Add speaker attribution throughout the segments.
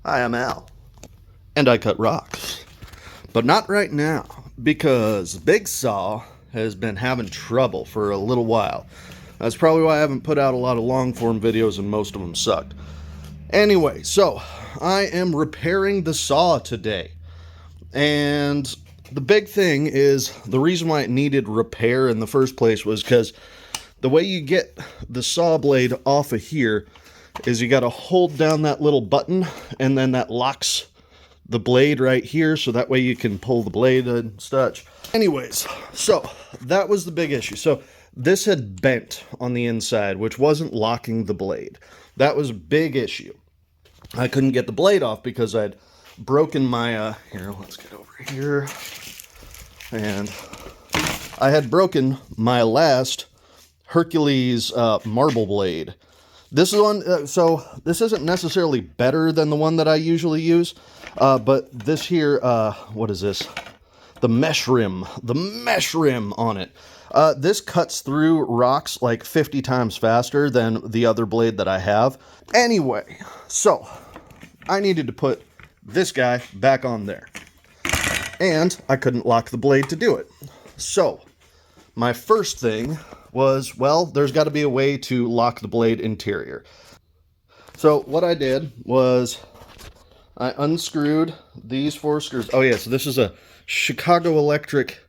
Speaker 1: Hi, I'm Al, and I cut rocks. But not right now, because Big Saw has been having trouble for a little while. That's probably why I haven't put out a lot of long-form videos, and most of them sucked. Anyway, so I am repairing the saw today. And the big thing is, the reason why it needed repair in the first place was because the way you get the saw blade off of here is you got to hold down that little button, and then that locks the blade right here, so that way you can pull the blade and such. Anyways, so that was the big issue. So this had bent on the inside, which wasn't locking the blade. That was a big issue. I couldn't get the blade off because I'd broken my, here, let's get over here. And I had broken my last Hercules marble blade. This is one, so this isn't necessarily better than the one that I usually use, but this here, what is this? The mesh rim on it. This cuts through rocks like 50 times faster than the other blade that I have. Anyway, so I needed to put this guy back on there, and I couldn't lock the blade to do it. So my first thing was, well, there's got to be a way to lock the blade interior. So what I did was I unscrewed these 4 screws. Oh yeah, so this is a Chicago Electric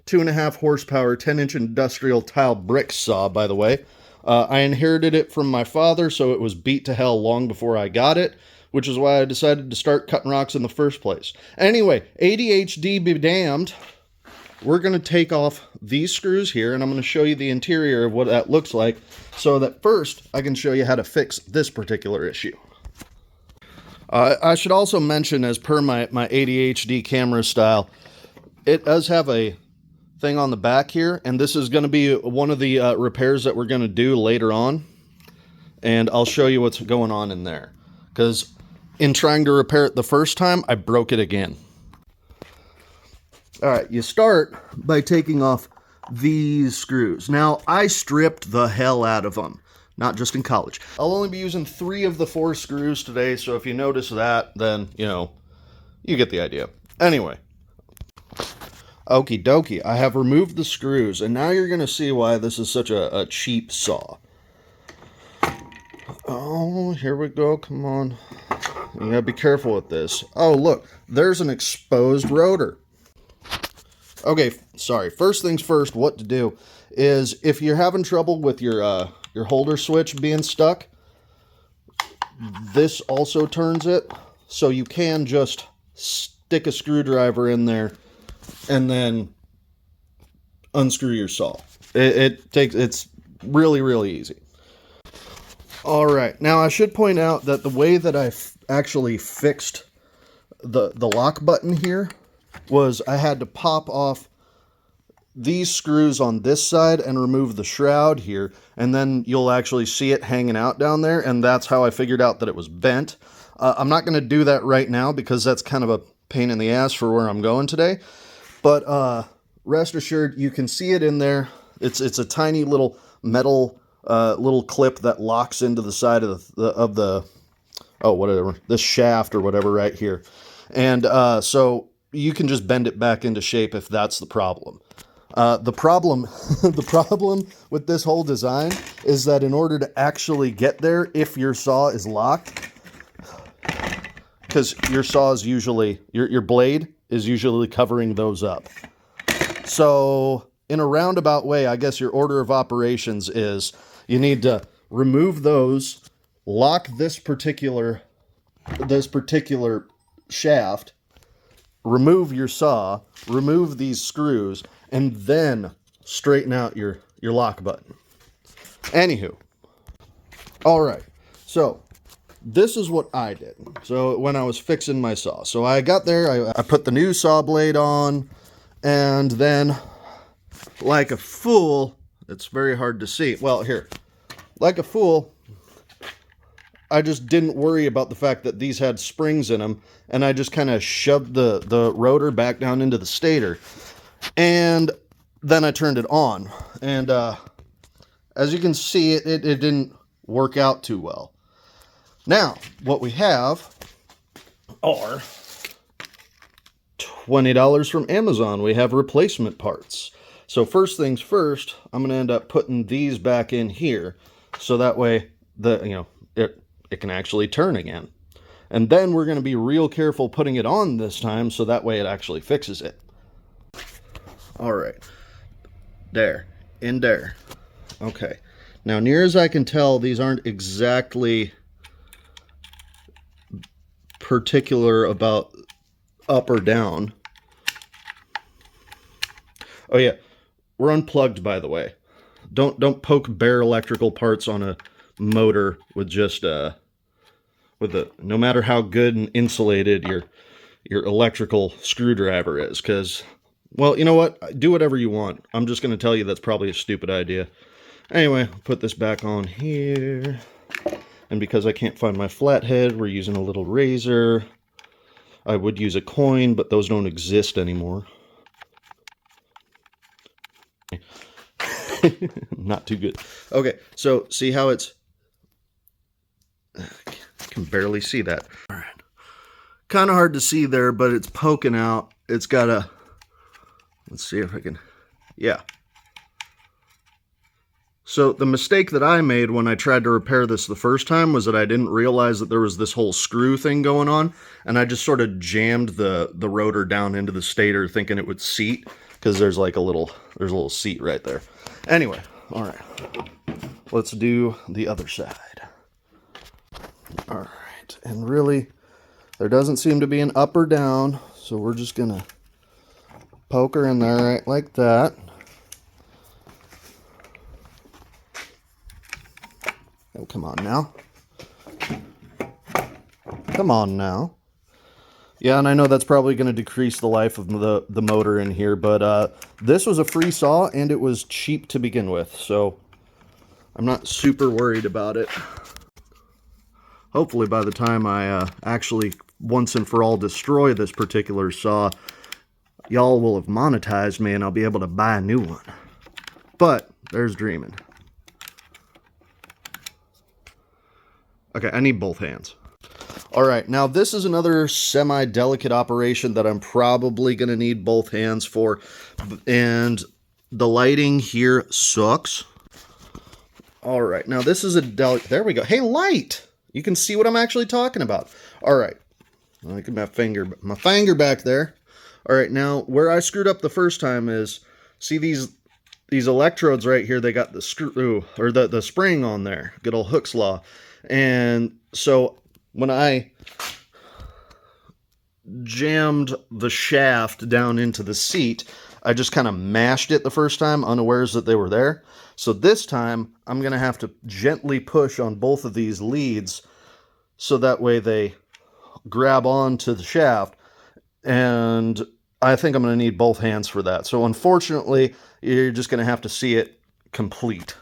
Speaker 1: 2.5 horsepower 10-inch industrial tile brick saw, by the way. I inherited it from my father, so it was beat to hell long before I got it, which is why I decided to start cutting rocks in the first place. Anyway, ADHD be damned. We're going to take off these screws here, and I'm going to show you the interior of what that looks like, so that first I can show you how to fix this particular issue. I should also mention, as per my ADHD camera style, it does have a thing on the back here, and this is going to be one of the repairs that we're going to do later on, and I'll show you what's going on in there, because in trying to repair it the first time, I broke it again. Alright, you start by taking off these screws. Now, I stripped the hell out of them, not just in college. I'll only be using 3 of the 4 screws today, so if you notice that, then, you know, you get the idea. Anyway, okie dokie, I have removed the screws, and now you're going to see why this is such a cheap saw. Oh, here we go, come on. You gotta be careful with this. Oh, look, there's an exposed rotor. Okay, sorry. First things first, what to do is if you're having trouble with your holder switch being stuck, this also turns it, so you can just stick a screwdriver in there and then unscrew your saw. It's really, really easy. All right, now I should point out that the way that I actually fixed the lock button here was I had to pop off these screws on this side and remove the shroud here, and then you'll actually see it hanging out down there, and that's how I figured out that it was bent. I'm not going to do that right now because that's kind of a pain in the ass for where I'm going today, but rest assured you can see it in there. It's a tiny little metal little clip that locks into the side of the oh, whatever, this shaft or whatever right here, and so you can just bend it back into shape if that's the problem. The problem with this whole design is that in order to actually get there, if your saw is locked, because your saw is usually, your blade is usually covering those up. So in a roundabout way, I guess your order of operations is you need to remove those, lock this particular shaft, remove your saw, remove these screws, and then straighten out your lock button. Anywho, all right, so this is what I did. So when I was fixing my saw, so I got there, I put the new saw blade on, and then, like a fool, it's very hard to see. Well, here, like a fool, I just didn't worry about the fact that these had springs in them, and I just kind of shoved the rotor back down into the stator, and then I turned it on, and as you can see, it didn't work out too well. Now, what we have are $20 from Amazon. We have replacement parts. So first things first, I'm going to end up putting these back in here, so that way it can actually turn again. And then we're going to be real careful putting it on this time, so that way it actually fixes it. All right, there, in there. Okay, now near as I can tell, these aren't exactly particular about up or down. Oh yeah, we're unplugged, by the way. Don't poke bare electrical parts on a motor with just no matter how good and insulated your electrical screwdriver is, because, well, you know what? Do whatever you want. I'm just going to tell you that's probably a stupid idea. Anyway, put this back on here. And because I can't find my flathead, we're using a little razor. I would use a coin, but those don't exist anymore. Not too good. Okay, so see how it's... I can barely see that. All right. Kind of hard to see there, but it's poking out. It's got a... Let's see if I can... Yeah. So the mistake that I made when I tried to repair this the first time was that I didn't realize that there was this whole screw thing going on, and I just sort of jammed the rotor down into the stator thinking it would seat, because there's like a little seat right there. Anyway, all right. Let's do the other side. All right. And really, there doesn't seem to be an up or down, so we're just going to poke her in there right like that. Oh, come on now. Come on now. Yeah, and I know that's probably going to decrease the life of the motor in here, but this was a free saw, and it was cheap to begin with, so I'm not super worried about it. Hopefully by the time I actually once and for all destroy this particular saw, y'all will have monetized me and I'll be able to buy a new one. But there's dreaming. Okay, I need both hands. All right, now this is another semi-delicate operation that I'm probably going to need both hands for, and the lighting here sucks. All right, now this is a there we go. Hey, light! You can see what I'm actually talking about. All right, look at my finger back there. All right, now where I screwed up the first time is, see these electrodes right here, they got the screw, or the spring on there, good old Hooke's Law. And so when I jammed the shaft down into the seat, I just kind of mashed it the first time, unawares that they were there. So this time, I'm going to have to gently push on both of these leads so that way they grab onto the shaft. And I think I'm going to need both hands for that. So unfortunately, you're just going to have to see it complete.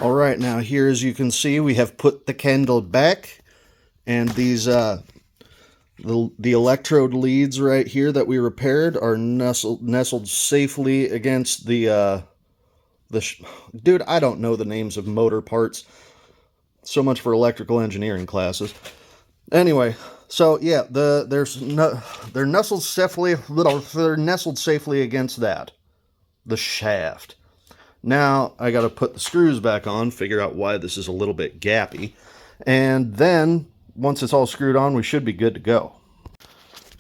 Speaker 1: All right, now here, as you can see, we have put the candle back, and these the electrode leads right here that we repaired are nestled safely against the dude, I don't know the names of motor parts. So much for electrical engineering classes. Anyway, so yeah, they're nestled safely against that, the shaft. Now, I got to put the screws back on, figure out why this is a little bit gappy, and then, once it's all screwed on, we should be good to go.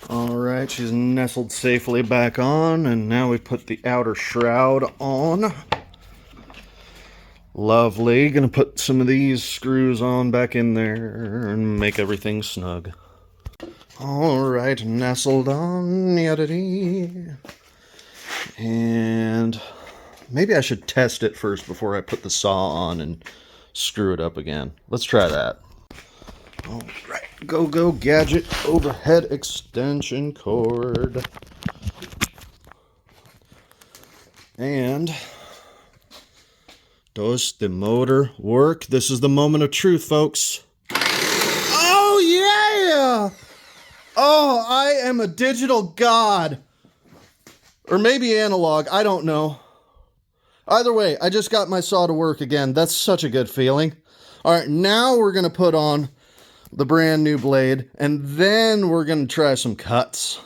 Speaker 1: Alright, she's nestled safely back on, and now we put the outer shroud on. Lovely. Gonna put some of these screws on back in there, and make everything snug. Alright, nestled on, and... maybe I should test it first before I put the saw on and screw it up again. Let's try that. All right, go gadget overhead extension cord. And does the motor work? This is the moment of truth, folks. Oh, yeah! Oh, I am a digital god. Or maybe analog, I don't know. Either way, I just got my saw to work again. That's such a good feeling. All right, now we're going to put on the brand new blade, and then we're going to try some cuts.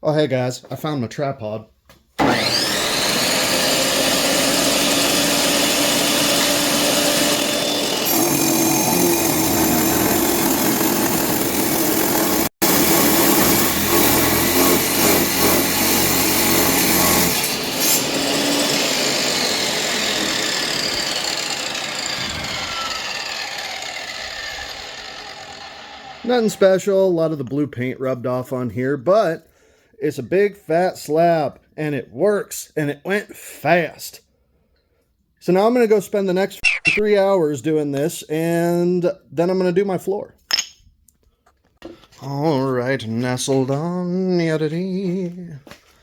Speaker 1: Oh, hey guys, I found my tripod. Nothing special, a lot of the blue paint rubbed off on here, but it's a big fat slab, and it works, and it went fast. So now I'm going to go spend the next 3 hours doing this, and then I'm going to do my floor. All right, nestled on the oddity.